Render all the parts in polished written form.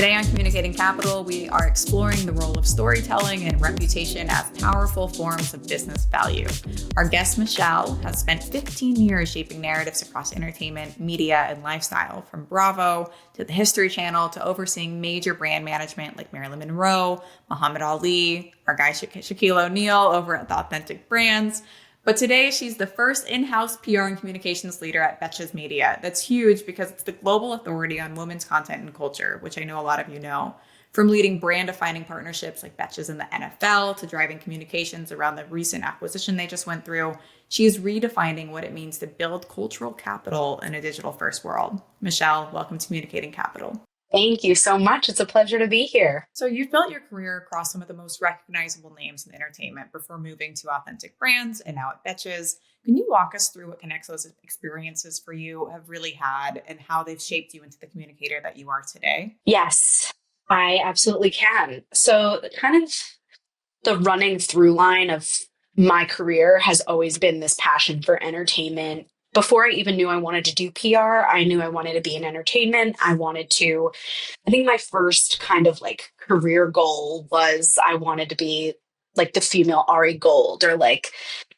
Today on Communicating Capital, we are exploring the role of storytelling and reputation as powerful forms of business value. Our guest, Michelle, has spent 15 years shaping narratives across entertainment, media, and lifestyle, from Bravo to the History Channel to overseeing major brand management like Marilyn Monroe, Muhammad Ali, our guy Shaquille O'Neal over at the Authentic Brands. But today, she's the first in-house PR and communications leader at Betches Media. That's huge because it's the global authority on women's content and culture, which I know a lot of you know. From leading brand-defining partnerships like Betches and the NFL to driving communications around the recent acquisition they just went through, she is redefining what it means to build cultural capital in a digital-first world. Michelle, welcome to Communicating Capital. Thank you so much. It's a pleasure to be here. So you've built your career across some of the most recognizable names in entertainment before moving to Authentic Brands and now at Betches. Can you walk us through what connects those experiences for you have really had and how they've shaped you into the communicator that you are today? Yes, I absolutely can. So kind of the running through line of my career has always been this passion for entertainment. Before I even knew I wanted to do PR, I knew I wanted to be in entertainment. I think my first kind of like career goal was I wanted to be like the female Ari Gold or like,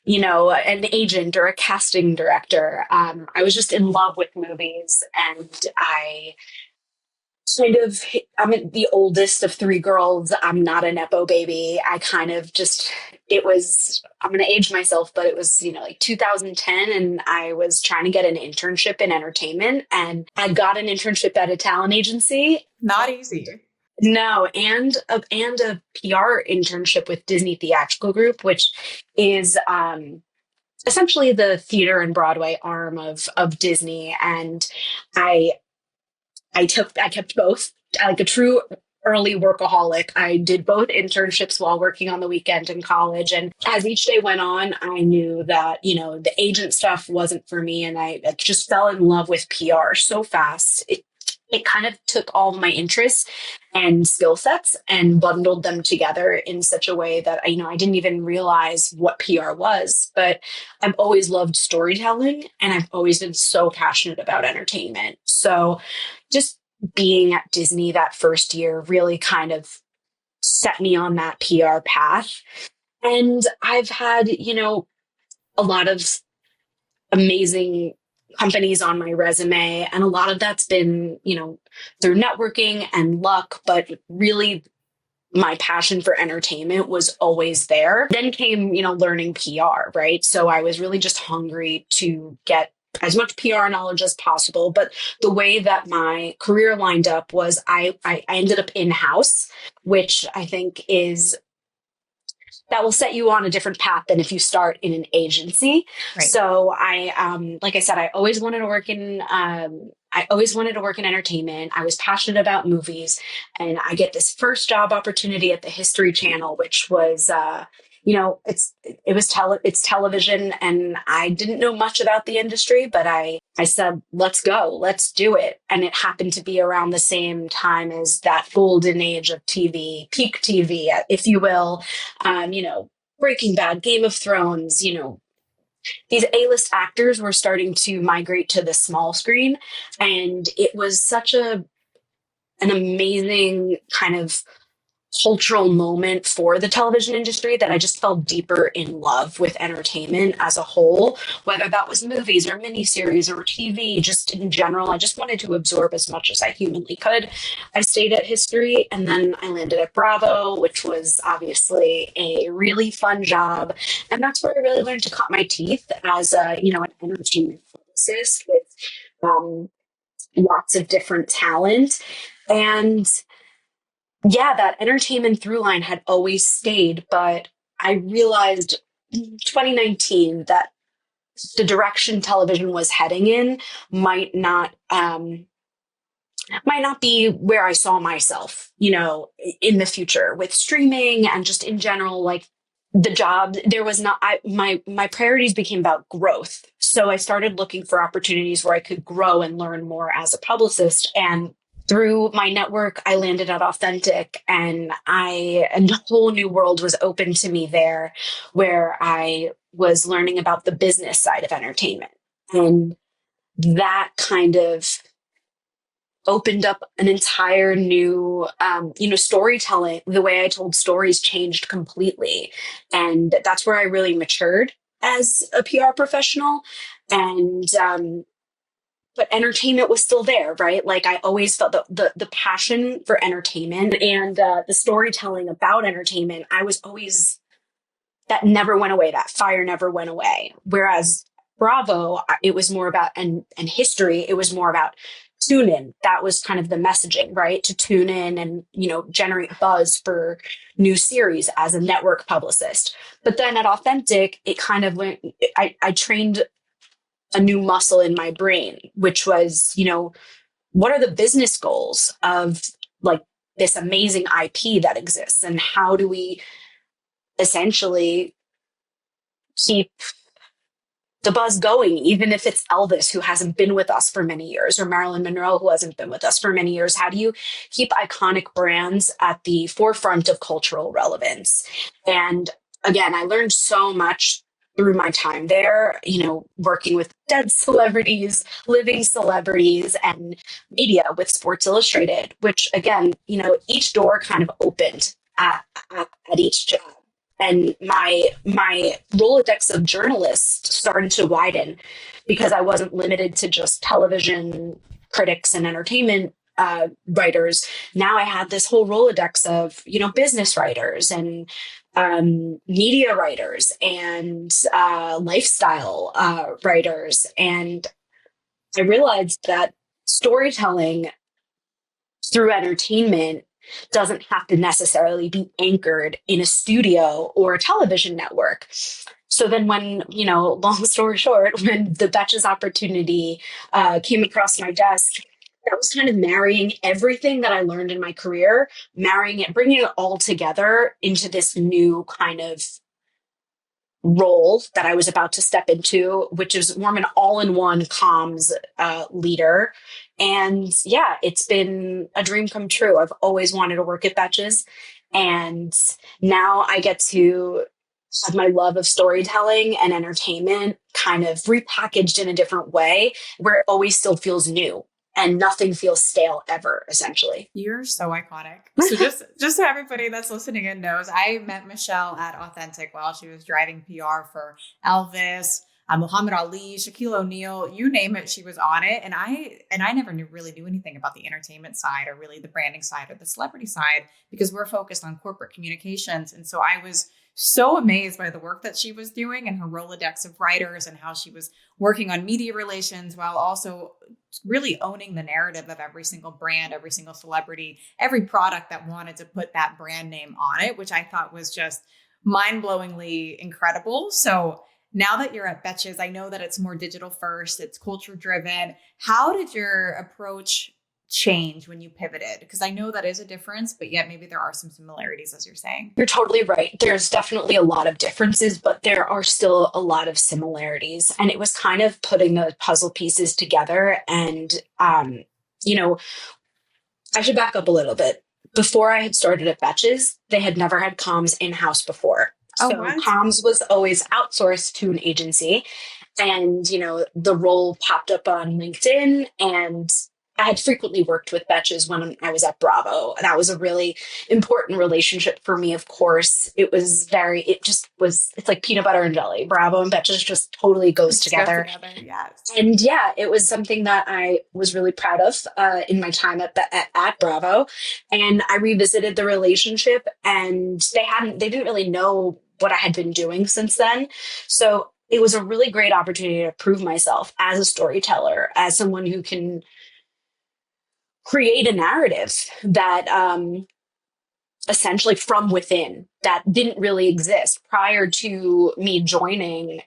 an agent or a casting director. I was just in love with movies, and I'm the oldest of three girls. I'm not a Nepo baby. I'm going to age myself, but it was, like 2010, and I was trying to get an internship in entertainment, and I got an internship at a talent agency. Not easy. No, and a PR internship with Disney Theatrical Group, which is essentially the theater and Broadway arm of Disney. And I kept both, like a true early workaholic. I did both internships while working on the weekend in college. And as each day went on, I knew that, the agent stuff wasn't for me. And I just fell in love with PR so fast. It kind of took all of my interests and skill sets and bundled them together in such a way that, I didn't even realize what PR was. But I've always loved storytelling, and I've always been so passionate about entertainment. So just being at Disney that first year really kind of set me on that PR path. And I've had, a lot of amazing companies on my resume, and a lot of that's been, through networking and luck, but really my passion for entertainment was always there. Then came, learning PR, right? So I was really just hungry to get as much PR knowledge as possible. But the way that my career lined up was I ended up in-house, which I think that will set you on a different path than if you start in an agency. Right. So I, like I said, I always wanted to work in entertainment. I was passionate about movies, and I get this first job opportunity at the History Channel, which was, it's television, and I didn't know much about the industry, but I said, let's go, let's do it. And it happened to be around the same time as that golden age of TV, peak TV, if you will. Breaking Bad, Game of Thrones, these A-list actors were starting to migrate to the small screen. And it was such an amazing kind of cultural moment for the television industry that I just fell deeper in love with entertainment as a whole, whether that was movies or miniseries or TV, just in general. I just wanted to absorb as much as I humanly could. I stayed at History, and then I landed at Bravo, which was obviously a really fun job. And that's where I really learned to cut my teeth as an entertainment publicist with lots of different talent. And yeah, that entertainment through line had always stayed, but I realized in 2019 that the direction television was heading in might not be where I saw myself, in the future with streaming and just in general, like the job. There was not, my priorities became about growth. So I started looking for opportunities where I could grow and learn more as a publicist. And through my network, I landed at Authentic, and a whole new world was open to me there, where I was learning about the business side of entertainment. And that kind of opened up an entire new, storytelling. The way I told stories changed completely. And that's where I really matured as a PR professional. And, but entertainment was still there, right? Like I always felt the passion for entertainment and the storytelling about entertainment. I was always, that never went away. That fire never went away. Whereas Bravo, it was more about, and history, it was more about tune in. That was kind of the messaging, right? To tune in and, generate buzz for new series as a network publicist. But then at Authentic, it kind of went, I trained a new muscle in my brain, which was, what are the business goals of like this amazing IP that exists? And how do we essentially keep the buzz going, even if it's Elvis, who hasn't been with us for many years, or Marilyn Monroe, who hasn't been with us for many years? How do you keep iconic brands at the forefront of cultural relevance? And again, I learned so much through my time there, working with dead celebrities, living celebrities, and media with Sports Illustrated, which again, each door kind of opened at each job, and my Rolodex of journalists started to widen because I wasn't limited to just television critics and entertainment writers. Now I had this whole Rolodex of business writers and media writers and lifestyle writers, and I realized that storytelling through entertainment doesn't have to necessarily be anchored in a studio or a television network. So then when, long story short, when the Betches opportunity came across my desk, that was kind of marrying everything that I learned in my career, marrying it, bringing it all together into this new kind of role that I was about to step into, which is more of an all-in-one comms leader. And yeah, it's been a dream come true. I've always wanted to work at Betches, and now I get to have my love of storytelling and entertainment kind of repackaged in a different way where it always still feels new and nothing feels stale ever, essentially. You're so iconic. So just so everybody that's listening in knows, I met Michelle at Authentic while she was driving PR for Elvis, Muhammad Ali, Shaquille O'Neal, you name it, she was on it. And I never really knew anything about the entertainment side or really the branding side or the celebrity side because we're focused on corporate communications. And so I was so amazed by the work that she was doing and her Rolodex of writers and how she was working on media relations while also really owning the narrative of every single brand, every single celebrity, every product that wanted to put that brand name on it, which I thought was just mind-blowingly incredible. So now that you're at Betches, I know that it's more digital first, it's culture driven. How did your approach change when you pivoted? Because I know that is a difference, but yet maybe there are some similarities, as you're saying. You're totally right. There's definitely a lot of differences, but there are still a lot of similarities. And it was kind of putting the puzzle pieces together. And, I should back up a little bit. Before I had started at Betches, they had never had comms in-house before. Oh, So what? comms was always outsourced to an agency. And, the role popped up on LinkedIn, and I had frequently worked with Betches when I was at Bravo. That was a really important relationship for me, of course. It's like peanut butter and jelly. Bravo and Betches just totally goes together. Yes. And yeah, it was something that I was really proud of in my time at Bravo. And I revisited the relationship, and they didn't really know what I had been doing since then. So it was a really great opportunity to prove myself as a storyteller, as someone who can create a narrative that essentially from within that didn't really exist prior to me joining.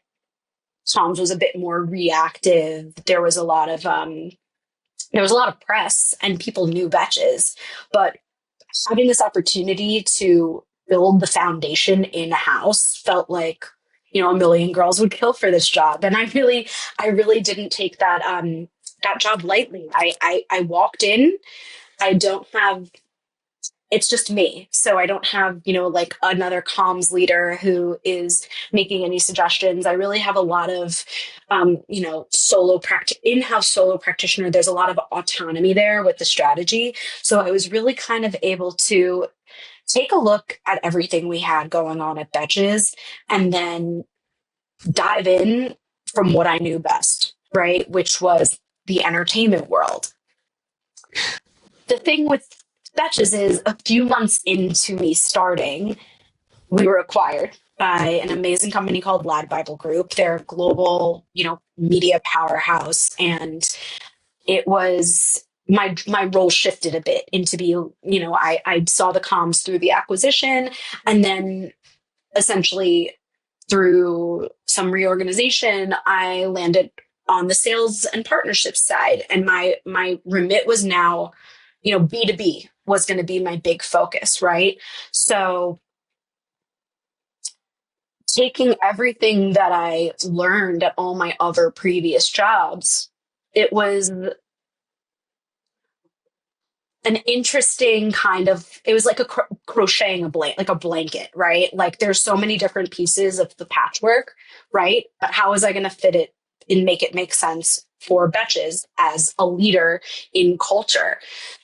Tom's was a bit more reactive. There was a lot of press and people knew Betches, but having this opportunity to build the foundation in house felt like, a million girls would kill for this job. And I really didn't take that job lightly. I walked in. I don't have it's just me. So I don't have, like another comms leader who is making any suggestions. I really have a lot of, in-house solo practitioner. There's a lot of autonomy there with the strategy. So I was really kind of able to take a look at everything we had going on at Betches and then dive in from what I knew best, right? Which was the entertainment world. The thing with Betches is a few months into me starting, we were acquired by an amazing company called Lad Bible Group. They're a global, media powerhouse. And it was my role shifted a bit into be, I saw the comms through the acquisition, and then essentially through some reorganization, I landed on the sales and partnerships side. And my remit was now, B2B was going to be my big focus, right? So taking everything that I learned at all my other previous jobs, it was an interesting kind of, it was like a crocheting like a blanket, right? Like there's so many different pieces of the patchwork, right? But how was I going to fit it and make it make sense for Betches as a leader in culture?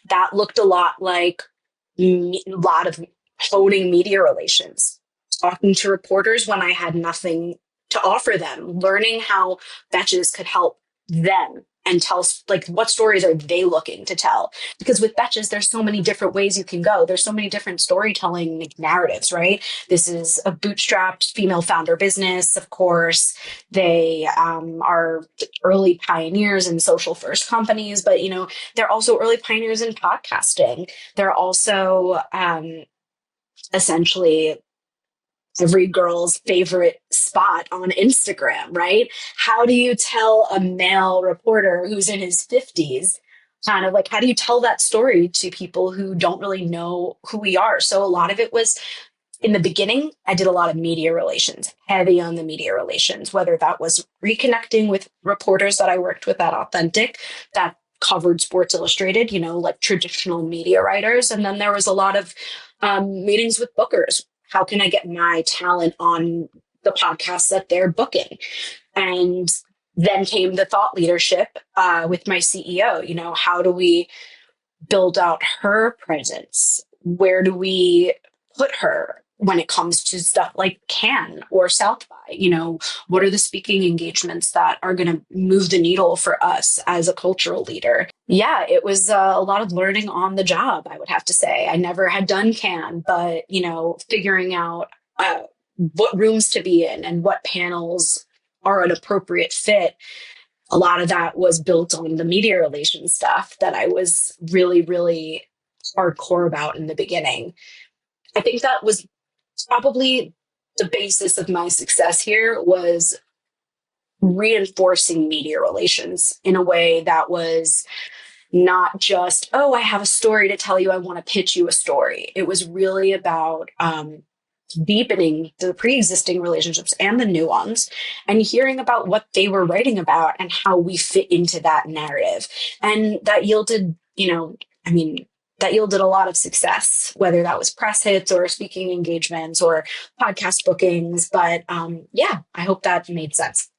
That looked a lot like a lot of honing media relations, talking to reporters when I had nothing to offer them, learning how Betches could help them and tell, like, what stories are they looking to tell? Because with Betches, there's so many different ways you can go. There's so many different storytelling narratives, right? This is a bootstrapped female founder business, of course. They are early pioneers in social first companies, but, they're also early pioneers in podcasting. They're also essentially every girl's favorite spot on Instagram, right? How do you tell a male reporter who's in his 50s, kind of like, how do you tell that story to people who don't really know who we are? So a lot of it was in the beginning, I did a lot of media relations, heavy on the media relations, whether that was reconnecting with reporters that I worked with at Authentic that covered Sports Illustrated, like traditional media writers. And then there was a lot of meetings with bookers. How can I get my talent on the podcasts that they're booking? And then came the thought leadership with my CEO. How do we build out her presence? Where do we put her when it comes to stuff like Cannes or South by? What are the speaking engagements that are going to move the needle for us as a cultural leader? Yeah, it was a lot of learning on the job, I would have to say. I never had done Cannes, but, figuring out what rooms to be in and what panels are an appropriate fit. A lot of that was built on the media relations stuff that I was really, really hardcore about in the beginning. I think that was probably the basis of my success here, was reinforcing media relations in a way that was not just, oh, I have a story to tell you, I want to pitch you a story. It was really about deepening the pre-existing relationships and the new ones, and hearing about what they were writing about and how we fit into that narrative. And that yielded, that yielded a lot of success, whether that was press hits or speaking engagements or podcast bookings. But yeah, I hope that made sense.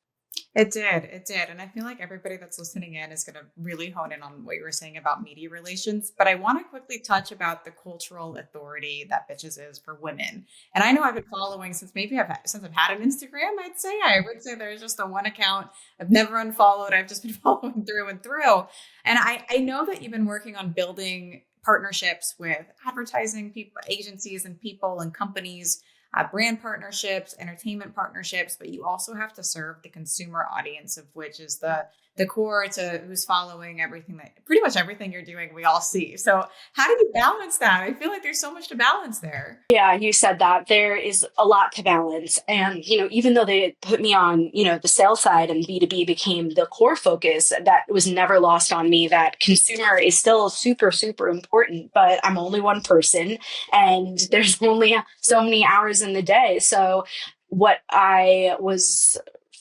It did. It did. And I feel like everybody that's listening in is going to really hone in on what you were saying about media relations. But I want to quickly touch about the cultural authority that Betches is for women. And I know I've been following since I've had an Instagram, I'd say. I would say there's just the one account I've never unfollowed. I've just been following through and through. And I know that you've been working on building partnerships with advertising people, agencies and people and companies, brand partnerships, entertainment partnerships, but you also have to serve the consumer audience, of which is the core to who's following everything, that pretty much everything you're doing, we all see. So how do you balance that? I feel like there's so much to balance there. Yeah, you said that. There is a lot to balance. And, even though they put me on, the sales side and B2B became the core focus, that was never lost on me, that consumer is still super, super important, but I'm only one person and there's only so many hours in the day. So what I was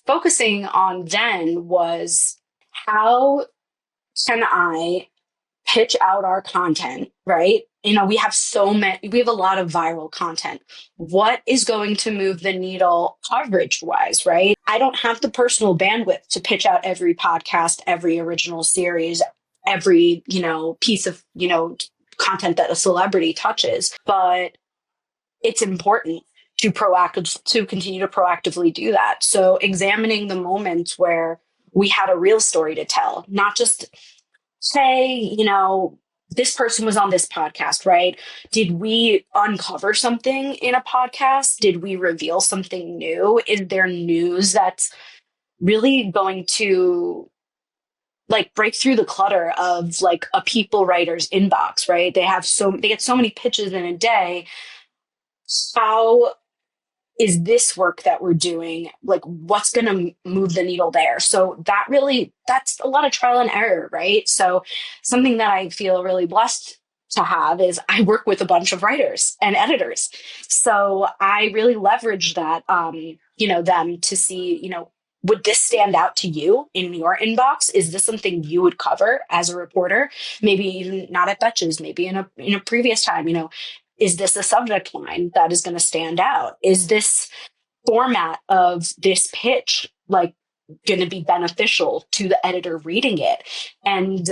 focusing on then was, how can I pitch out our content, right, we have we have a lot of viral content. What is going to move the needle coverage wise, right? I don't have the personal bandwidth to pitch out every podcast, every original series, every, piece of, content that a celebrity touches, but it's important to continue to proactively do that. So examining the moments where we had a real story to tell, not just say, this person was on this podcast, right? Did we uncover something in a podcast? Did we reveal something new? Is there news that's really going to like break through the clutter of like a people writer's inbox, right? They get so many pitches in a day. How is this work that we're doing, like what's going to move the needle there? So that's a lot of trial and error, right? So something that I feel really blessed to have is I work with a bunch of writers and editors. So I really leverage that, them to see, would this stand out to you in your inbox? Is this something you would cover as a reporter? Maybe even not at Betches, maybe in a previous time, is this a subject line that is going to stand out? Is this format of this pitch like going to be beneficial to the editor reading it? And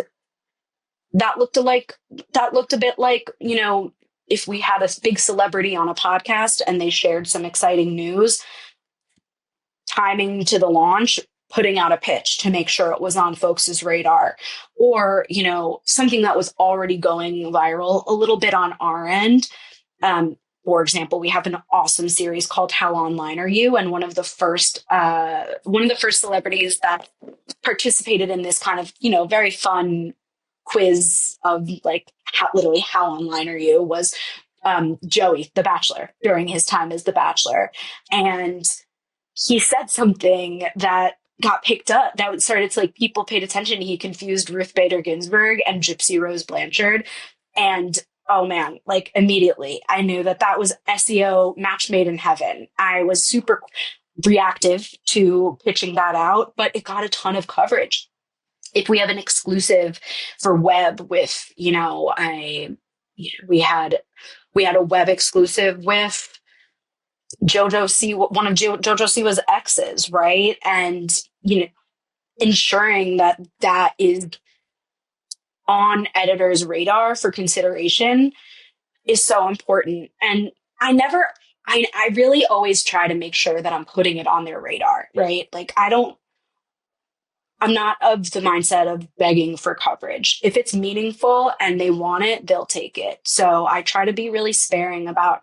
that looked a bit like, if we had a big celebrity on a podcast and they shared some exciting news, timing to the launch, putting out a pitch to make sure it was on folks' radar, or, something that was already going viral a little bit on our end. For example, we have an awesome series called How Online Are You? And one of the first celebrities that participated in this kind of, very fun quiz of like literally how online are you was Joey, the Bachelor, during his time as the Bachelor. And he said something that got picked up that started to like people paid attention. He confused Ruth Bader Ginsburg and Gypsy Rose Blanchard. And oh man, like immediately I knew that was SEO match made in heaven. I was super reactive to pitching that out, but it got a ton of coverage. If we have an exclusive for web with, we had a web exclusive with JoJo C, one of JoJo Siwa's exes, right? And, ensuring that is on editors' radar for consideration is so important. And I really always try to make sure that I'm putting it on their radar, right? Like I'm not of the mindset of begging for coverage. If it's meaningful and they want it, they'll take it. So I try to be really sparing about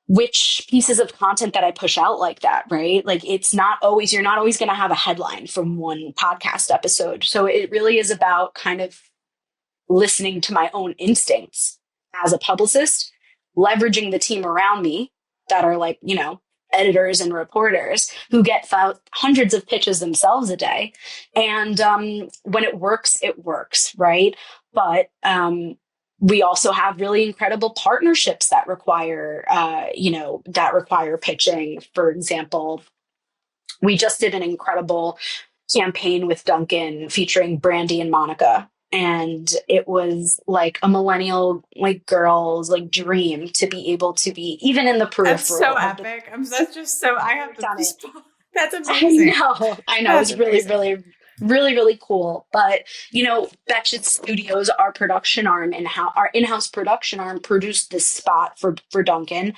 which pieces of content that I push out like that, right? Like you're not always going to have a headline from one podcast episode. So it really is about kind of listening to my own instincts as a publicist, leveraging the team around me that are like, editors and reporters who get hundreds of pitches themselves a day. And when it works, right? But we also have really incredible partnerships that require pitching. For example, we just did an incredible campaign with Dunkin' featuring Brandy and Monica. And it was like a millennial like girl's like dream to be able to be even in the peripheral. That's so epic. I have to. That's amazing. I know. It's really, really, really, really cool. But Betches Studios, our in-house production arm, produced this spot for Dunkin',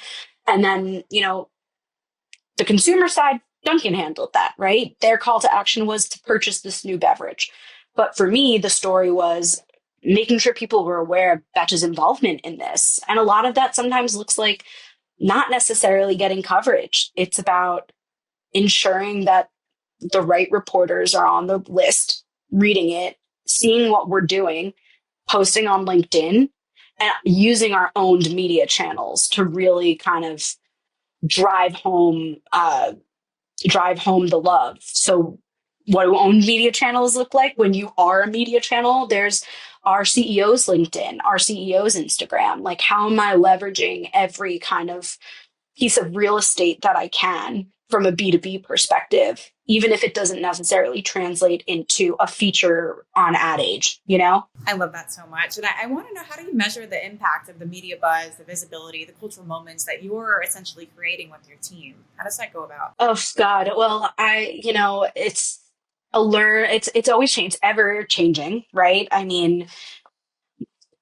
and then the consumer side, Dunkin' handled that, right? Their call to action was to purchase this new beverage. But for me, the story was making sure people were aware of Betches' involvement in this. And a lot of that sometimes looks like not necessarily getting coverage. It's about ensuring that the right reporters are on the list, reading it, seeing what we're doing, posting on LinkedIn, and using our owned media channels to really kind of drive home the love. So what do owned media channels look like? When you are a media channel, there's our CEO's LinkedIn, our CEO's Instagram. Like, how am I leveraging every kind of piece of real estate that I can from a B2B perspective, even if it doesn't necessarily translate into a feature on Ad Age, you know? I love that so much. And I want to know, how do you measure the impact of the media buzz, the visibility, the cultural moments that you're essentially creating with your team? How does that go about? Oh God. Well, it's always changed, ever changing, right? I mean,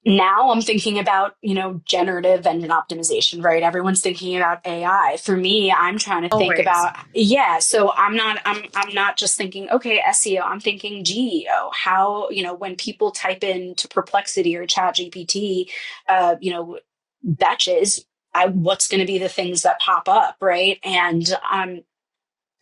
now I'm thinking about, generative engine optimization, right? Everyone's thinking about AI. For me, I'm trying to think Always. about, yeah. So I'm not just thinking, okay, SEO, I'm thinking GEO. How, when people type into Perplexity or Chat GPT, Betches, what's going to be the things that pop up, right? And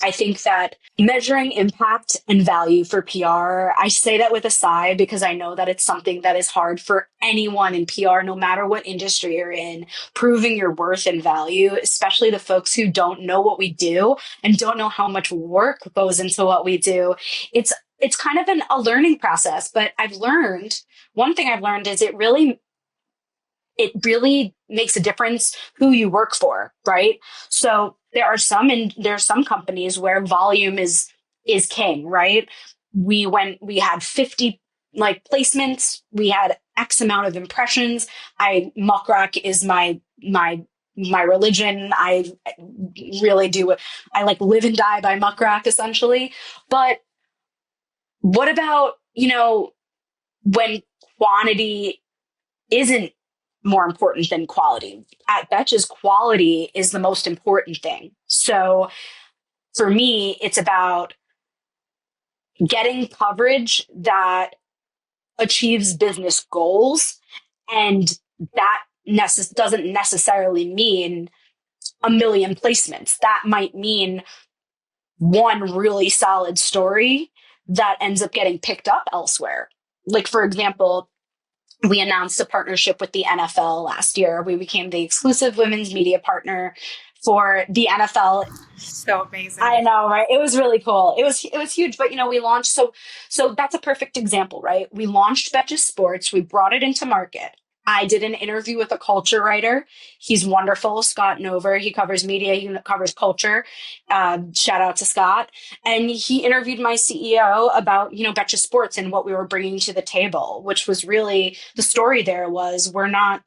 I think that measuring impact and value for PR, I say that with a sigh because I know that it's something that is hard for anyone in PR, no matter what industry you're in, proving your worth and value, especially the folks who don't know what we do and don't know how much work goes into what we do. It's kind of a learning process, but one thing I've learned is it really makes a difference who you work for, right? So there's some companies where volume is king, right? We had 50 like placements, we had X amount of impressions. Muck rock is my religion. I really do it. I like live and die by muck rock essentially. But what about, when quantity isn't more important than quality? At Betches, quality is the most important thing. So for me, it's about getting coverage that achieves business goals. And that doesn't necessarily mean a million placements. That might mean one really solid story that ends up getting picked up elsewhere. Like, for example, we announced a partnership with the NFL last year. We became the exclusive women's media partner for the NFL. So amazing. I know, right? It was really cool. It was huge. But we launched, so that's a perfect example, right? We launched Betches Sports. We brought it into market. I did an interview with a culture writer. He's wonderful, Scott Nover. He covers media, he covers culture. Shout out to Scott. And he interviewed my CEO about, Betches Sports and what we were bringing to the table, which was really the story there was we're not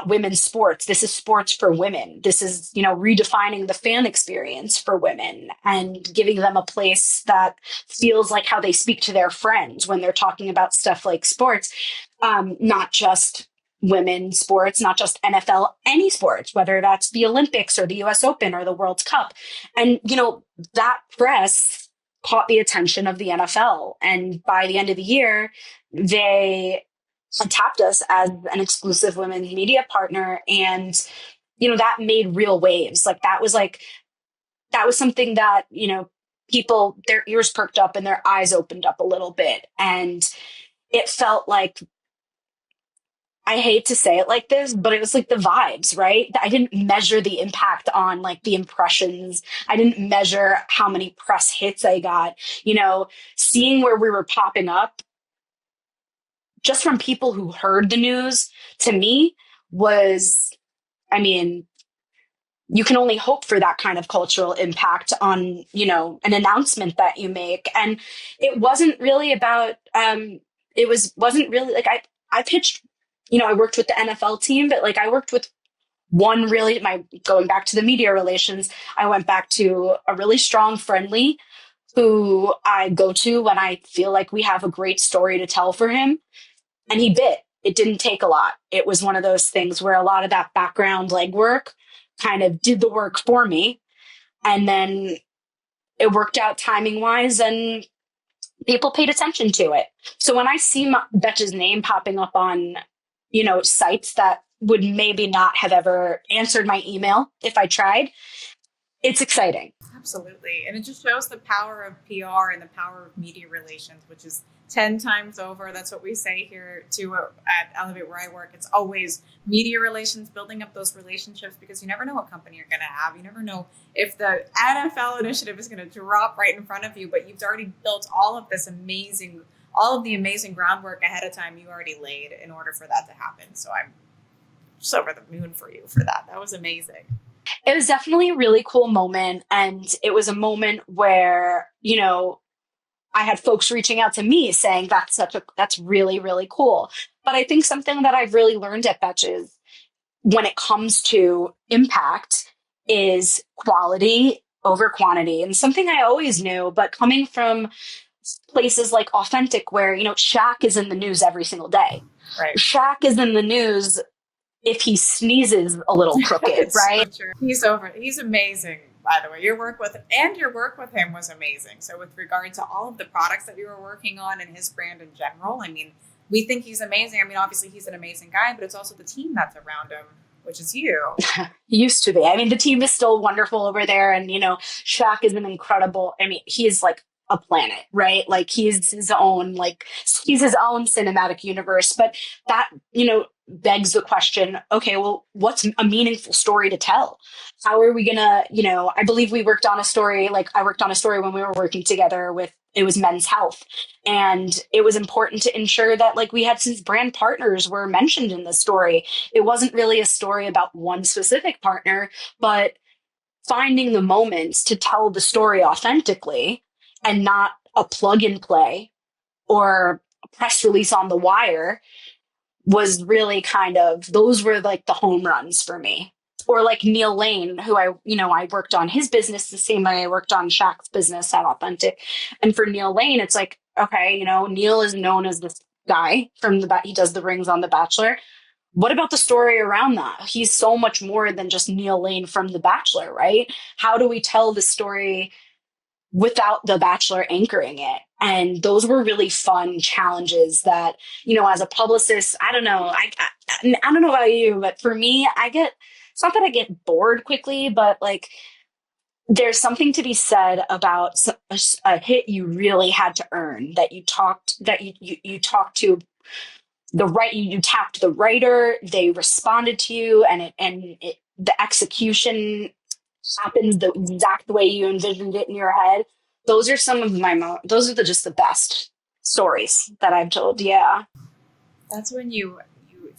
women's sports. This is sports for women. This is, redefining the fan experience for women and giving them a place that feels like how they speak to their friends when they're talking about stuff like sports. Not just women's sports, not just NFL, any sports, whether that's the Olympics or the US Open or the World Cup. And, that press caught the attention of the NFL. And by the end of the year, they tapped us as an exclusive women's media partner. And, that made real waves. That was something that, people, their ears perked up and their eyes opened up a little bit. And it felt like, I hate to say it like this, but it was like the vibes, right? I didn't measure the impact on like the impressions. I didn't measure how many press hits I got, seeing where we were popping up just from people who heard the news, to me was, I mean, you can only hope for that kind of cultural impact on, an announcement that you make. And it wasn't really about, wasn't really like, I pitched, I worked with the NFL team, but like I worked with going back to the media relations, I went back to a really strong friendly who I go to when I feel like we have a great story to tell for him. And he bit. It didn't take a lot. It was one of those things where a lot of that background legwork kind of did the work for me. And then it worked out timing wise and people paid attention to it. So when I see Betch's name popping up on, sites that would maybe not have ever answered my email if I tried, it's exciting. Absolutely. And it just shows the power of PR and the power of media relations, which is 10 times over. That's what we say here too at Elevate where I work. It's always media relations, building up those relationships, because you never know what company you're going to have. You never know if the NFL initiative is going to drop right in front of you, but you've already built all of the amazing groundwork ahead of time you already laid in order for that to happen. So I'm just over the moon for you for that. That was amazing. It was definitely a really cool moment. And it was a moment where, I had folks reaching out to me saying that's really, really cool. But I think something that I've really learned at Betches when it comes to impact is quality over quantity. And something I always knew, but coming from places like Authentic, where, Shaq is in the news every single day. Right. Shaq is in the news if he sneezes a little crooked, It's so right? true. He's amazing, by the way. Your work with him was amazing. So with regard to all of the products that you were working on and his brand in general, I mean, we think he's amazing. I mean, obviously he's an amazing guy, but it's also the team that's around him, which is you. Used to be. I mean, the team is still wonderful over there. And, Shaq is an incredible, I mean, he is like a planet, right? Like he's his own cinematic universe. But that, begs the question, okay, well, what's a meaningful story to tell? How are we gonna, I believe we worked on a story, like I worked on a story when we were working together with, it was Men's Health. And it was important to ensure that like we had some brand partners were mentioned in the story. It wasn't really a story about one specific partner, but finding the moments to tell the story authentically and not a plug and play or a press release on the wire was really those were like the home runs for me. Or like Neil Lane, who I worked on his business the same way I worked on Shaq's business at Authentic. And for Neil Lane, it's like, okay, Neil is known as this guy he does the rings on The Bachelor. What about the story around that? He's so much more than just Neil Lane from The Bachelor, right? How do we tell the story without The Bachelor anchoring it? And those were really fun challenges that, as a publicist, I don't know. I don't know about you, but for me, it's not that I get bored quickly, but like there's something to be said about a hit you really had to earn, that you talked to you tapped the writer, they responded to you, the execution happens the exact way you envisioned it in your head. Those are some of those are just the best stories that I've told. Yeah. That's when you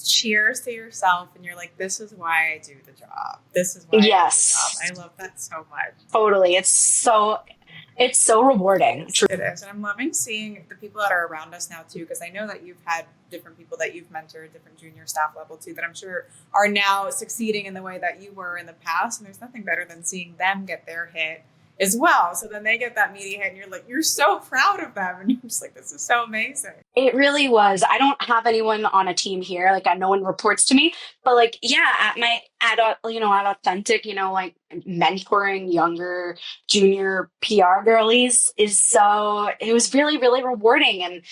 cheers to yourself and you're like, this is why I do the job. This is why Yes. I do the job. I love that so much. Totally. It's so rewarding. It is. And I'm loving seeing the people that are around us now too, because I know that you've had different people that you've mentored, different junior staff level too, that I'm sure are now succeeding in the way that you were in the past. And there's nothing better than seeing them get their hit as well. So then they get that media hit and you're like, you're so proud of them. And you're just like, this is so amazing. It really was. I don't have anyone on a team here. Like no one reports to me, but like, yeah, at Authentic, like mentoring younger junior PR girlies it was really, really rewarding. And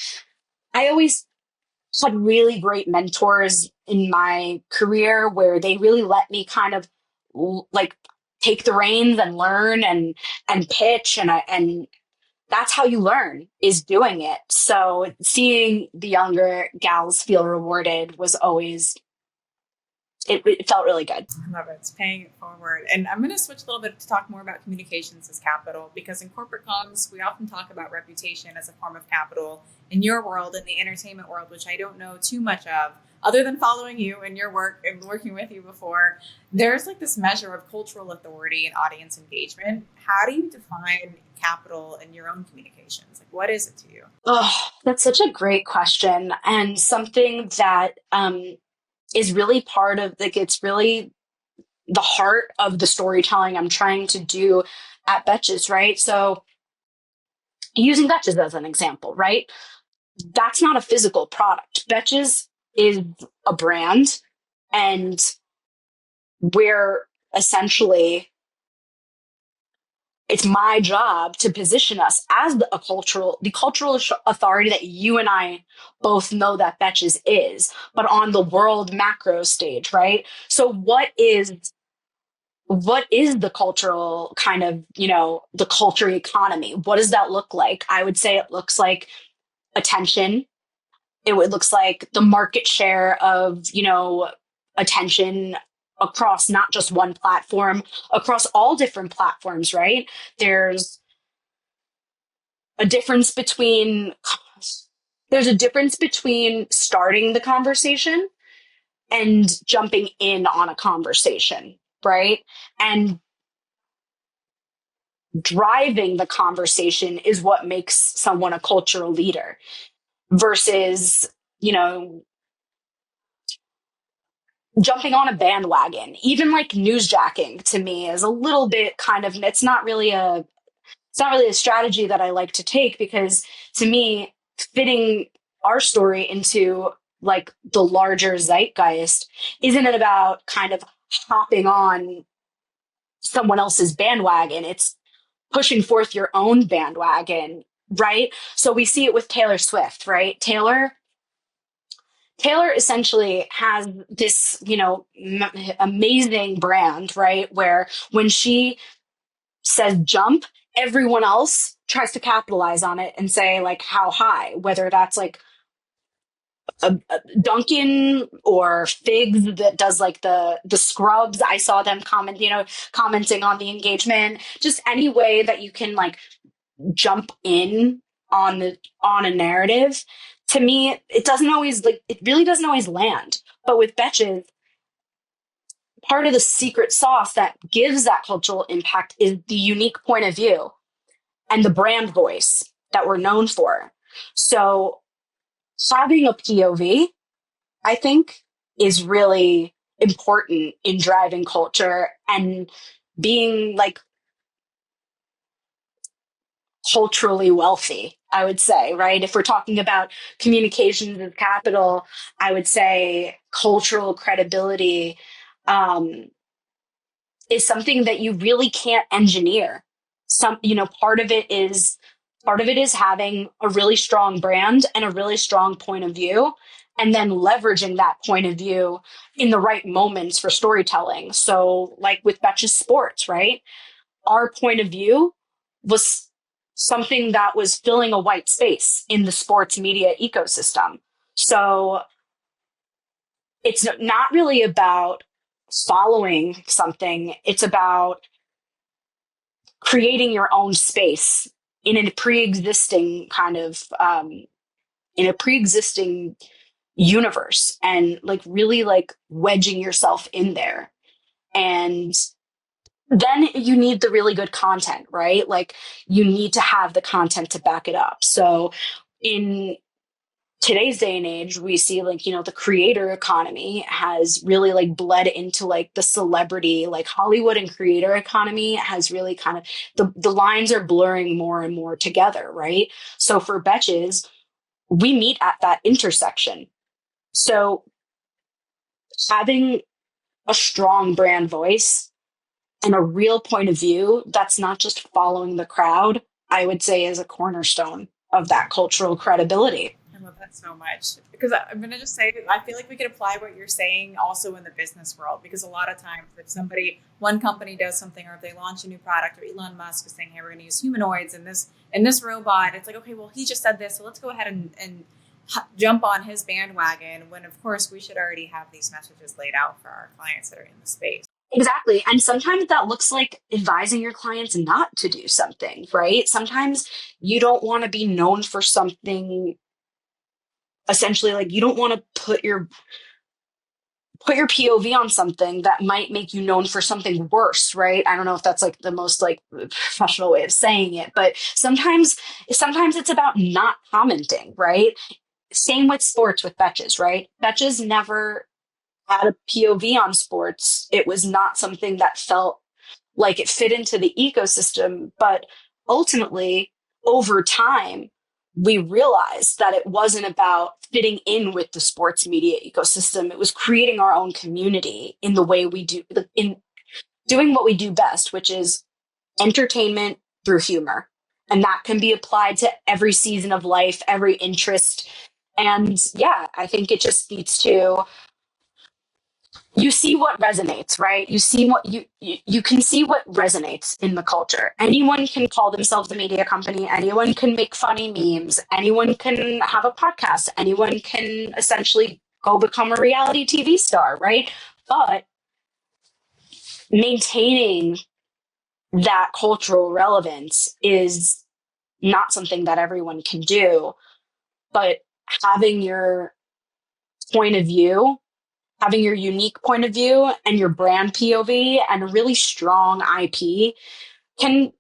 I always had really great mentors in my career where they really let me kind of like take the reins and learn and pitch and that's how you learn, is doing it. So seeing the younger gals feel rewarded was always it felt really good. I love it. It's paying it forward. And I'm going to switch a little bit to talk more about communications as capital, because in corporate comms, we often talk about reputation as a form of capital. In your world, in the entertainment world, which I don't know too much of, other than following you and your work and working with you before, there's like this measure of cultural authority and audience engagement. How do you define capital in your own communications? Like, what is it to you? Oh, that's such a great question, and something that is really part of, like, it's really the heart of the storytelling I'm trying to do at Betches, right? So using Betches as an example, right? That's not a physical product. Betches is a brand, and we're essentially, it's my job to position us as the cultural authority that you and I both know that Betches is, but on the world macro stage, right? So what is the cultural kind of, the culture economy? What does that look like? I would say it looks like attention. Looks like the market share of, attention across not just one platform, across all different platforms, right? There's a difference between starting the conversation and jumping in on a conversation. right? And driving the conversation is what makes someone a cultural leader versus, you know, jumping on a bandwagon. Even like newsjacking to me is a little bit kind of, it's not really a strategy that I like to take, because to me, fitting our story into like the larger zeitgeist isn't it about kind of hopping on someone else's bandwagon. It's pushing forth your own bandwagon, right? So we see it with Taylor Swift, right? Taylor essentially has this, amazing brand, right? Where when she says jump, everyone else tries to capitalize on it and say like how high, whether that's like a Duncan or Figs that does like the scrubs. I saw them commenting on the engagement. Just any way that you can like jump in on a narrative. To me, it really doesn't always land. But with Betches, part of the secret sauce that gives that cultural impact is the unique point of view and the brand voice that we're known for. So having a POV, I think, is really important in driving culture and being like culturally wealthy, I would say, right? If we're talking about communications as capital, I would say cultural credibility um, is something that you really can't engineer. Part of it is having a really strong brand and a really strong point of view, and then leveraging that point of view in the right moments for storytelling. So like with Betches Sports, right? Our point of view was something that was filling a white space in the sports media ecosystem. So it's not really about following something. It's about creating your own space in a pre-existing in a pre-existing universe, and like really like wedging yourself in there. And then you need the really good content, right? Like you need to have the content to back it up. So in today's day and age, we see like, the creator economy has really like bled into like the celebrity, like Hollywood and creator economy has really kind of, the lines are blurring more and more together, right? So for Betches, we meet at that intersection. So having a strong brand voice and a real point of view that's not just following the crowd, I would say is a cornerstone of that cultural credibility. I love that so much, because I'm going to just say, I feel like we could apply what you're saying also in the business world, because a lot of times if one company does something, or if they launch a new product, or Elon Musk is saying, hey, we're going to use humanoids in this robot, it's like, okay, well, he just said this, so let's go ahead and jump on his bandwagon, when of course we should already have these messages laid out for our clients that are in the space. Exactly. And sometimes that looks like advising your clients not to do something, right? Sometimes you don't want to be known for something. Essentially, like you don't want to put your POV on something that might make you known for something worse, right? I don't know if that's like the most like professional way of saying it, but sometimes it's about not commenting, right? Same with sports with Betches, right? Betches never had a POV on sports. It was not something that felt like it fit into the ecosystem. But ultimately, over time, we realized that it wasn't about fitting in with the sports media ecosystem. It was creating our own community in the way we do, in doing what we do best, which is entertainment through humor. And that can be applied to every season of life, every interest. And yeah, I think it just speaks to, you see what resonates, right? You see what you can see what resonates in the culture. Anyone can call themselves a media company. Anyone can make funny memes. Anyone can have a podcast. Anyone can essentially go become a reality TV star, right? But maintaining that cultural relevance is not something that everyone can do. But having your point of view having your unique point of view and your brand POV and a really strong IP can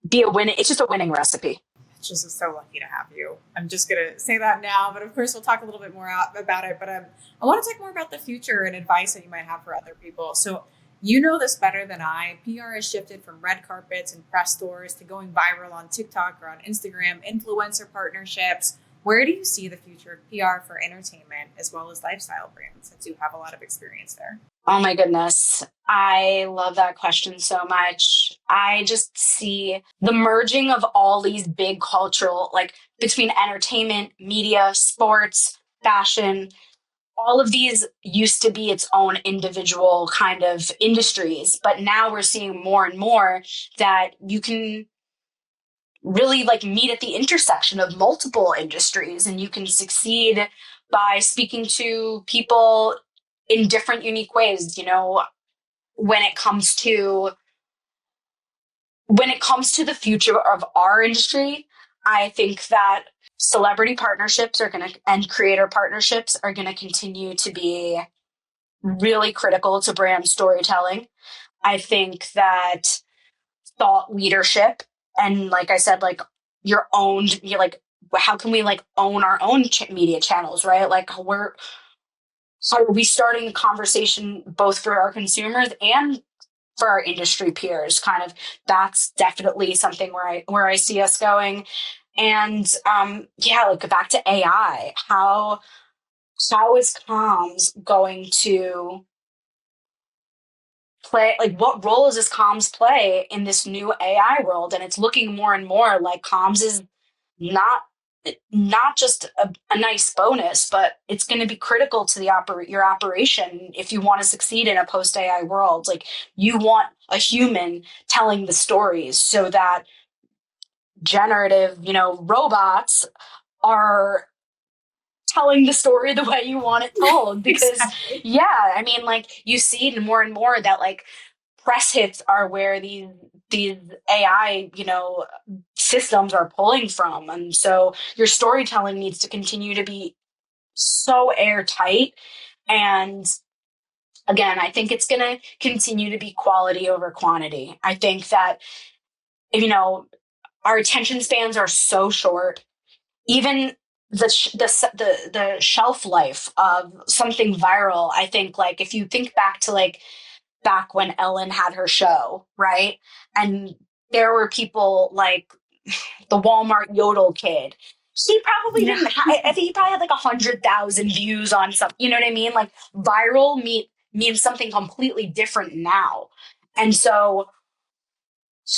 be a win. It's just a winning recipe. Just so lucky to have you. I'm just going to say that now, but of course we'll talk a little bit more about it. But I want to talk more about the future and advice that you might have for other people. So you know this better than I. PR has shifted from red carpets and press tours to going viral on TikTok or on Instagram, influencer partnerships. Where do you see the future of PR for entertainment as well as lifestyle brands, since you have a lot of experience there? Oh my goodness. I love that question so much. I just see the merging of all these big cultural, like between entertainment, media, sports, fashion. All of these used to be its own individual kind of industries, but now we're seeing more and more that you can really like meet at the intersection of multiple industries, and you can succeed by speaking to people in different unique ways. When it comes to the future of our industry, I think that celebrity partnerships are going to and creator partnerships are going to continue to be really critical to brand storytelling. I think that thought leadership and, like I said, like you're like, how can we like own our own media channels, right? Like how are we starting a conversation both for our consumers and for our industry peers? Kind of, that's definitely something where I see us going. And yeah, like back to AI, how is comms going to play, like what role does this comms play in this new AI world? And it's looking more and more like comms is not just a nice bonus, but it's going to be critical to your operation if you want to succeed in a post AI world. Like, you want a human telling the stories so that generative, robots are telling the story the way you want it told. Because Exactly. yeah, I mean, like, you see more and more that like press hits are where these AI, systems are pulling from. And so your storytelling needs to continue to be so airtight. And again, I think it's going to continue to be quality over quantity. I think that, our attention spans are so short. Even the shelf life of something viral, I think, like, if you think back to like back when Ellen had her show, right? And there were people like the Walmart Yodel kid. He probably Yeah. didn't. I think he probably had like 100,000 views on something. You know what I mean? Like, viral means something completely different now. And so,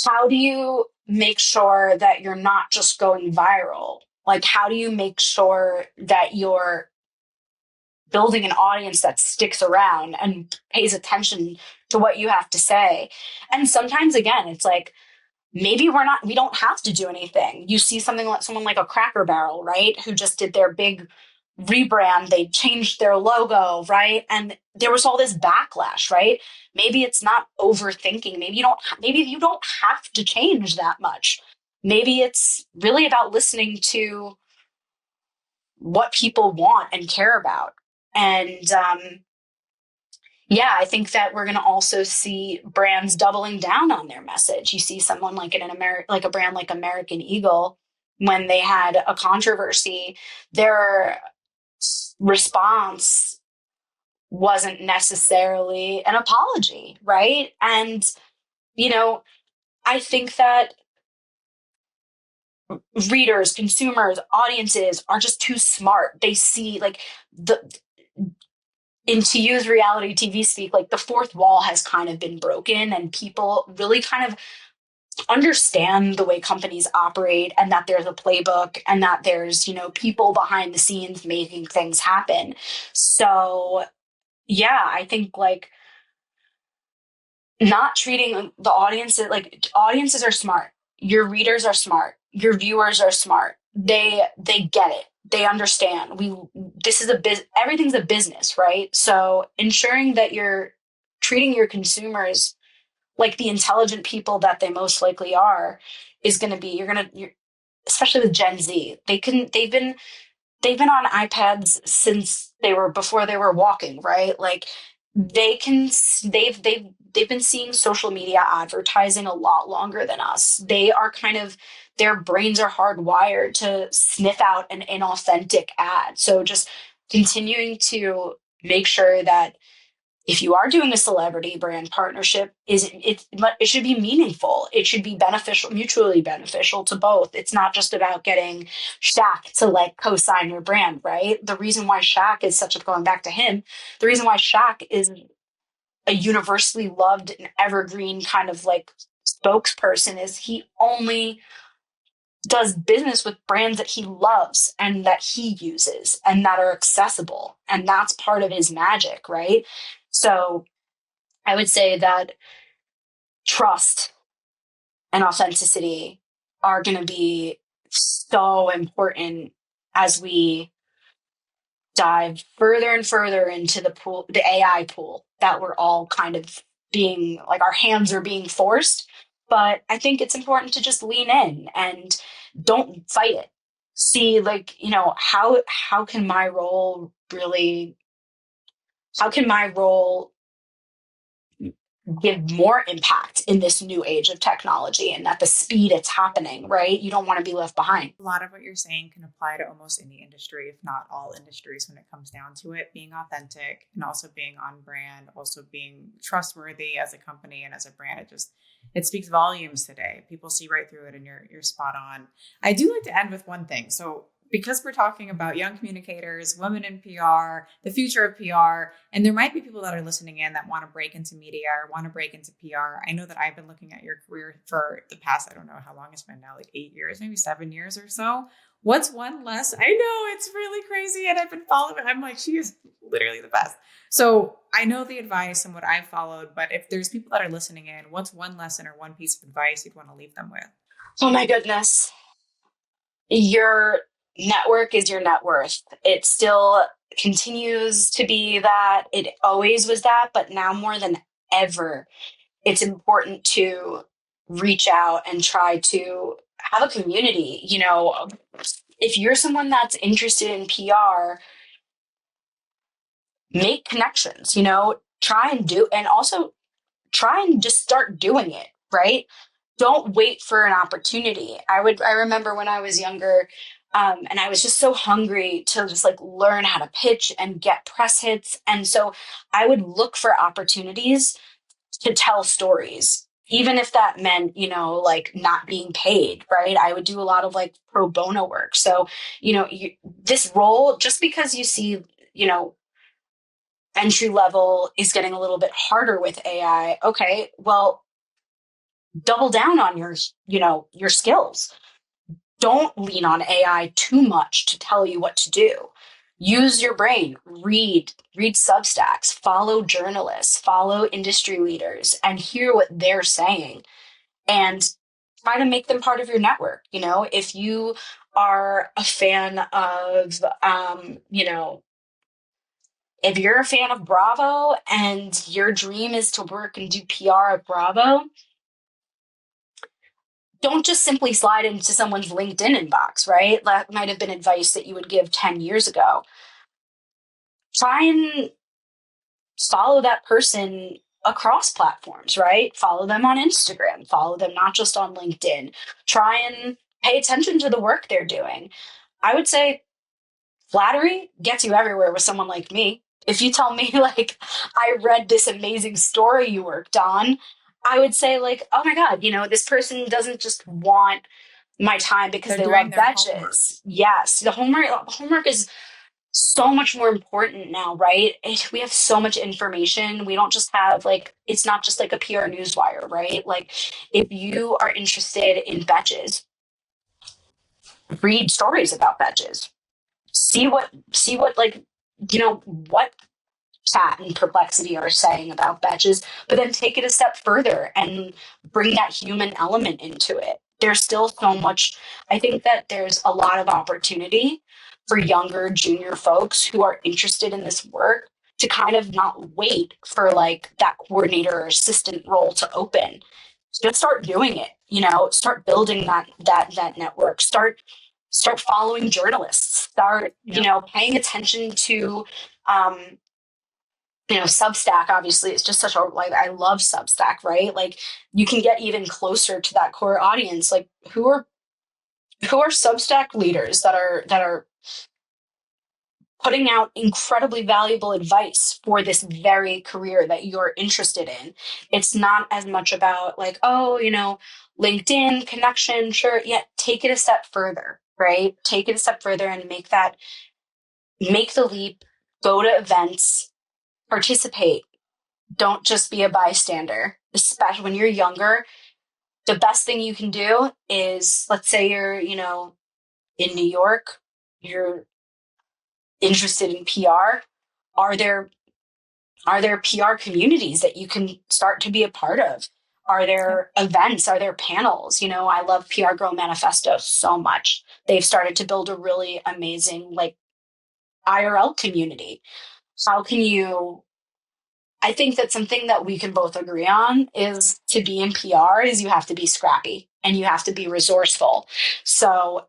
how do you make sure that you're not just going viral? Like, how do you make sure that you're building an audience that sticks around and pays attention to what you have to say? And sometimes, again, it's like, maybe we don't have to do anything. You see something like someone like a Cracker Barrel, right? Who just did their big rebrand. They changed their logo, right? And there was all this backlash, right? Maybe it's not overthinking. Maybe you don't have to change that much. Maybe it's really about listening to what people want and care about. And yeah, I think that we're going to also see brands doubling down on their message. You see someone like like a brand like American Eagle, when they had a controversy, their response wasn't necessarily an apology, right? And, I think that readers, consumers, audiences are just too smart. They see like the and to use reality TV speak, like the fourth wall has kind of been broken, and people really kind of understand the way companies operate, and that there's a playbook, and that there's, people behind the scenes making things happen. So yeah, I think like not treating the audiences, like, audiences are smart. Your readers are smart. Your viewers are smart. They get it. They understand. This is everything's a business, right? So ensuring that you're treating your consumers like the intelligent people that they most likely are is going to be, you're especially with Gen Z, they've been they've been on iPads since they were before they were walking, right? Like they can they've been seeing social media advertising a lot longer than us. They are kind of their brains are hardwired to sniff out an inauthentic ad. So just continuing to make sure that if you are doing a celebrity brand partnership, it should be meaningful. It should be beneficial, mutually beneficial to both. It's not just about getting Shaq to like co-sign your brand, right? The reason why Shaq is such a going back to him, the reason why Shaq is a universally loved and evergreen kind of like spokesperson is he only does business with brands that he loves and that he uses and that are accessible. And that's part of his magic, right? So I would say that trust and authenticity are going to be so important as we dive further and further into the pool, the AI pool that we're all kind of being like our hands are being forced. But I think it's important to just lean in and don't fight it. See, like, how can my role really, how can my role give more impact in this new age of technology and at the speed it's happening, right? You don't want to be left behind. A lot of what you're saying can apply to almost any industry, if not all industries, when it comes down to it. Being authentic and also being on brand, also being trustworthy as a company and as a brand. It speaks volumes today. People see right through it, and you're spot on. I do like to end with one thing. So because we're talking about young communicators, women in PR, the future of PR, and there might be people that are listening in that want to break into media or want to break into PR. I know that I've been looking at your career for the past, I don't know how long it's been now, like 8 years, maybe 7 years or so. What's one less? I know it's really crazy. And I've been following, I'm like, she is literally the best. So I know the advice and what I've followed, but if there's people that are listening in, what's one lesson or one piece of advice you'd want to leave them with? Oh my goodness. Your network is your net worth. It still continues to be that. It always was that, but now more than ever, it's important to reach out and try to have a community. If you're someone that's interested in PR, make connections, try and do, and also try and just start doing it, right? Don't wait for an opportunity. I remember when I was younger, and I was just so hungry to just like learn how to pitch and get press hits. And so I would look for opportunities to tell stories, even if that meant, like not being paid, right? I would do a lot of like pro bono work. So, this role, just because you see, entry level is getting a little bit harder with AI. Okay, well, double down on your skills. Don't lean on AI too much to tell you what to do. Use your brain, read Substacks, follow journalists, follow industry leaders, and hear what they're saying, and try to make them part of your network. If you are a fan of, if you're a fan of Bravo and your dream is to work and do PR at Bravo, don't just simply slide into someone's LinkedIn inbox, right? That might have been advice that you would give 10 years ago. Try and follow that person across platforms, right? Follow them on Instagram, follow them not just on LinkedIn. Try and pay attention to the work they're doing. I would say flattery gets you everywhere with someone like me. If you tell me, like, I read this amazing story you worked on, I would say, like, oh my God, this person doesn't just want my time because They're they doing love their homework. Betches. Yes, the homework is so much more important now, right? We have so much information. We don't just have like, it's not just like a PR newswire, right? Like, if you are interested in Betches, read stories about Betches. See what like, what chat and perplexity are saying about Betches, but then take it a step further and bring that human element into it. There's still so much. I think that there's a lot of opportunity for younger junior folks who are interested in this work to kind of not wait for like that coordinator or assistant role to open. Just start doing it, start building that network, start start following journalists, start, paying attention to, Substack. Obviously it's just such a, like, I love Substack, right? Like you can get even closer to that core audience. Like who are Substack leaders that are putting out incredibly valuable advice for this very career that you're interested in. It's not as much about like, oh, LinkedIn connection, sure. Yeah, take it a step further, right? Take it a step further and make the leap, go to events, participate. Don't just be a bystander, especially when you're younger. The best thing you can do is, let's say you're, in New York, you're interested in PR. Are there PR communities that you can start to be a part of? Are there events? Are there panels? I love PR Girl Manifesto so much. They've started to build a really amazing like IRL community. I think that something that we can both agree on is to be in PR is you have to be scrappy and you have to be resourceful. So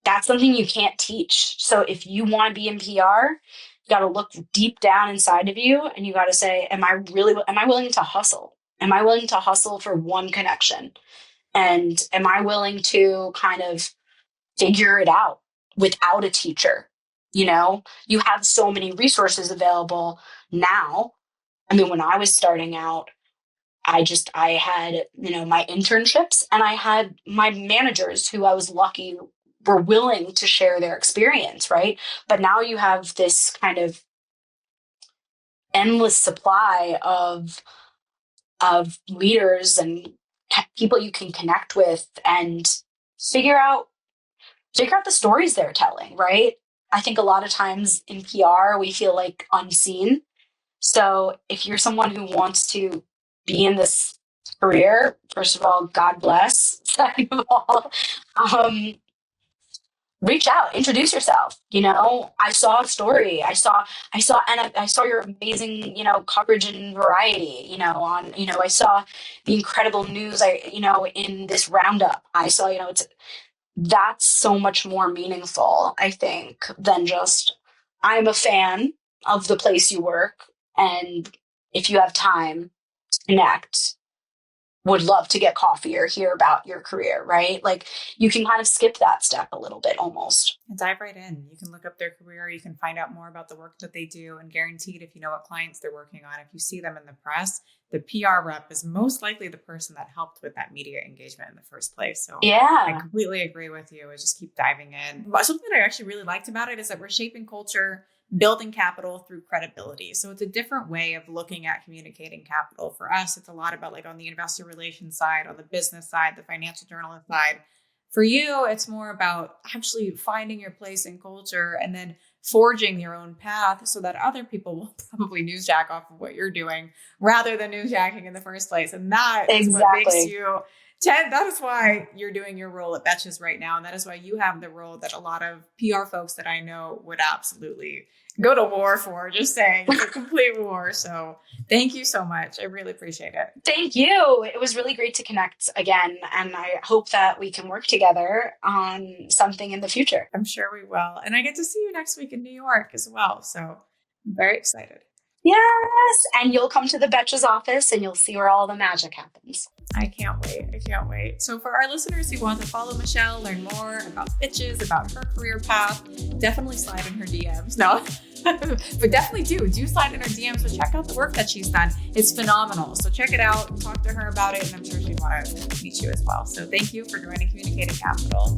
that's something you can't teach. So if you want to be in PR, you got to look deep down inside of you and you got to say, am I willing to hustle? Am I willing to hustle for one connection? And am I willing to kind of figure it out without a teacher? You have so many resources available now. I mean, when I was starting out, I had, my internships and I had my managers who I was lucky were willing to share their experience, right? But now you have this kind of endless supply of leaders and people you can connect with and figure out the stories they're telling, right? I think a lot of times in PR, we feel like unseen. So if you're someone who wants to be in this career, first of all, God bless. Second of all, reach out, introduce yourself. I saw a story. I saw your amazing, coverage in Variety, I saw the incredible news in this roundup. I saw, that's so much more meaningful, I think, than just, I'm a fan of the place you work. And if you have time to connect, would love to get coffee or hear about your career, right? Like you can kind of skip that step a little bit almost. And dive right in. You can look up their career. You can find out more about the work that they do, and guaranteed if you know what clients they're working on, if you see them in the press, the PR rep is most likely the person that helped with that media engagement in the first place. So yeah, I completely agree with you. I just keep diving in. Something that I actually really liked about it is that we're shaping culture, building capital through credibility. So it's a different way of looking at communicating capital. For us, it's a lot about like on the investor relations side, on the business side, the financial journalist side. For you, it's more about actually finding your place in culture and then forging your own path so that other people will probably newsjack off of what you're doing rather than newsjacking in the first place. And that is what makes you that is why you're doing your role at Betches right now. And that is why you have the role that a lot of PR folks that I know would absolutely go to war for. Just saying, it's a complete war. So thank you so much. I really appreciate it. Thank you. It was really great to connect again. And I hope that we can work together on something in the future. I'm sure we will. And I get to see you next week in New York as well. So I'm very excited. Yes. And you'll come to the Betches office and you'll see where all the magic happens. I can't wait. So for our listeners who want to follow Michelle, learn more about Betches, about her career path, definitely slide in her DMs. No, but definitely do slide in her DMs. But check out the work that she's done. It's phenomenal. So check it out, talk to her about it, and I'm sure she'd want to meet you as well. So thank you for joining Communicating Capital.